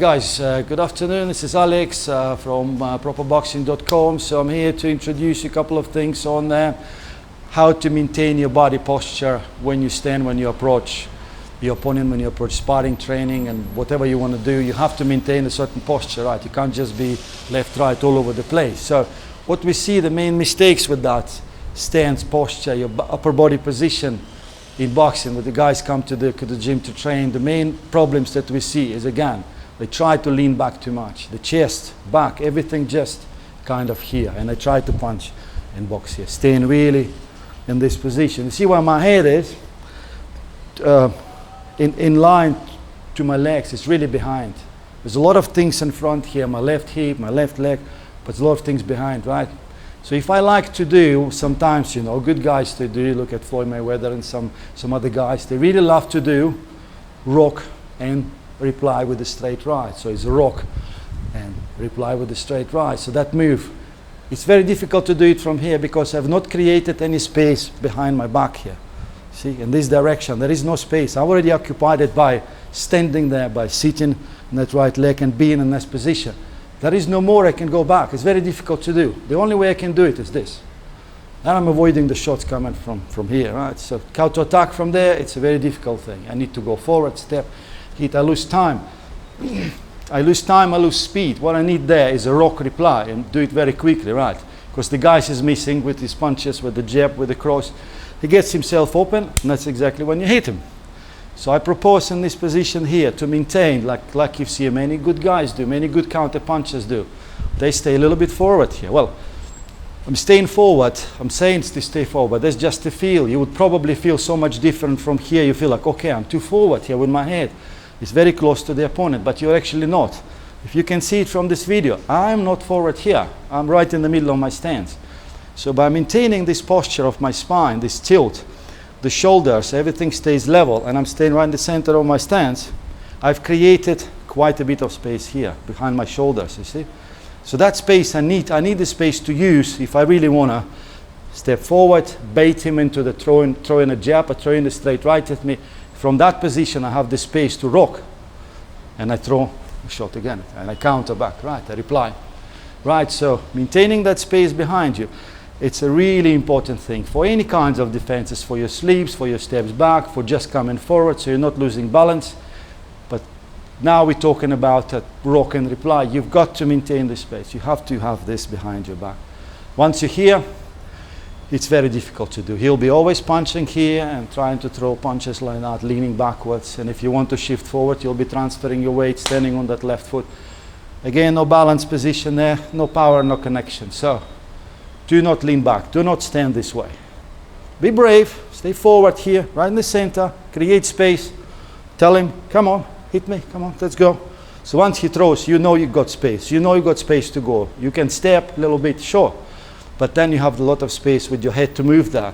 Guys, good afternoon. This is Alex from properboxing.com. So I'm here to introduce you a couple of things on how to maintain your body posture when you stand, when you approach your opponent, when you approach sparring training and whatever you want to do. You have to maintain a certain posture, right? You can't just be left, right, all over the place. So what we see, the main mistakes with that stance, posture, your upper body position in boxing, when the guys come to the gym to train, the main problems that we see is, again, they try to lean back too much. The chest, back, everything just kind of here. And I try to punch and box here, staying really in this position. You see where my head is? In line to my legs, it's really behind. There's a lot of things in front here, my left hip, my left leg, but there's a lot of things behind, right? So if I like to do, sometimes, you know, good guys to do, look at Floyd Mayweather and some other guys, they really love to do rock and reply with a straight right. So it's a rock and reply with a straight right. So that move, it's very difficult to do it from here because I've not created any space behind my back here. See, in this direction, there is no space. I already occupied it by standing there, by sitting in that right leg and being in this position. There is no more I can go back. It's very difficult to do. The only way I can do it is this. And I'm avoiding the shots coming from here, right? So counter attack from there, it's a very difficult thing. I need to go forward, step, hit, I lose time. I lose time, I lose speed. What I need there is a rock reply and do it very quickly, right? Because the guy is missing with his punches, with the jab, with the cross. He gets himself open, and that's exactly when you hit him. So I propose in this position here to maintain, like you see many good guys do, many good counter punchers do. They stay a little bit forward here. Well, I'm staying forward. I'm saying to stay forward. That's just a feel. You would probably feel so much different from here. You feel like, okay, I'm too forward here with my head. It's very close to the opponent, but you're actually not. If you can see it from this video, I'm not forward here. I'm right in the middle of my stance. So by maintaining this posture of my spine, this tilt, the shoulders, everything stays level, and I'm staying right in the center of my stance, I've created quite a bit of space here behind my shoulders, you see? So that space I need the space to use if I really want to step forward, bait him into the throwing a jab, or throwing a straight right at me. From that position, I have the space to rock, and I throw a shot again, and I counter back, right? I reply, right? So maintaining that space behind you, it's a really important thing for any kinds of defenses, for your sleeps, for your steps back, for just coming forward, so you're not losing balance. But now we're talking about a rock and reply. You've got to maintain the space. You have to have this behind your back. Once you're here, it's very difficult to do. He'll be always punching here and trying to throw punches like that, leaning backwards. And if you want to shift forward, you'll be transferring your weight, standing on that left foot. Again, no balance position there, no power, no connection. So do not lean back. Do not stand this way. Be brave. Stay forward here, right in the center. Create space. Tell him, come on, hit me. Come on, let's go. So once he throws, you know you've got space. You know you've got space to go. You can step a little bit, sure. But then you have a lot of space with your head to move there.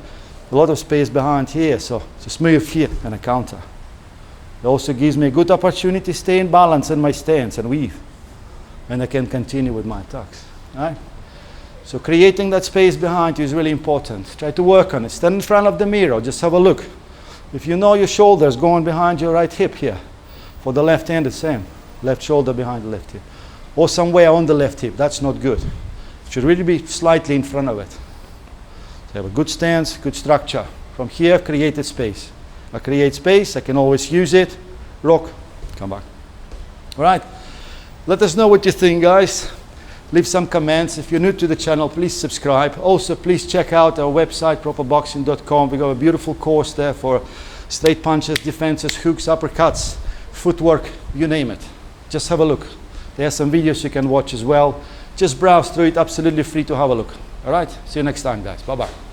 A lot of space behind here, so just move here and a counter. It also gives me a good opportunity to stay in balance in my stance and weave. And I can continue with my attacks, right? So creating that space behind you is really important. Try to work on it. Stand in front of the mirror, just have a look. If you know your shoulders going behind your right hip here, for the left hand the same. Left shoulder behind the left hip. Or somewhere on the left hip, that's not good. Should really be slightly in front of it. So have a good stance, good structure. From here, create a space. I create space, I can always use it. Rock, come back. All right, let us know what you think, guys. Leave some comments. If you're new to the channel, please subscribe. Also, please check out our website, properboxing.com. We got a beautiful course there for straight punches, defenses, hooks, uppercuts, footwork, you name it. Just have a look. There are some videos you can watch as well. Just browse through it, absolutely free to have a look. All right, see you next time, guys. Bye-bye.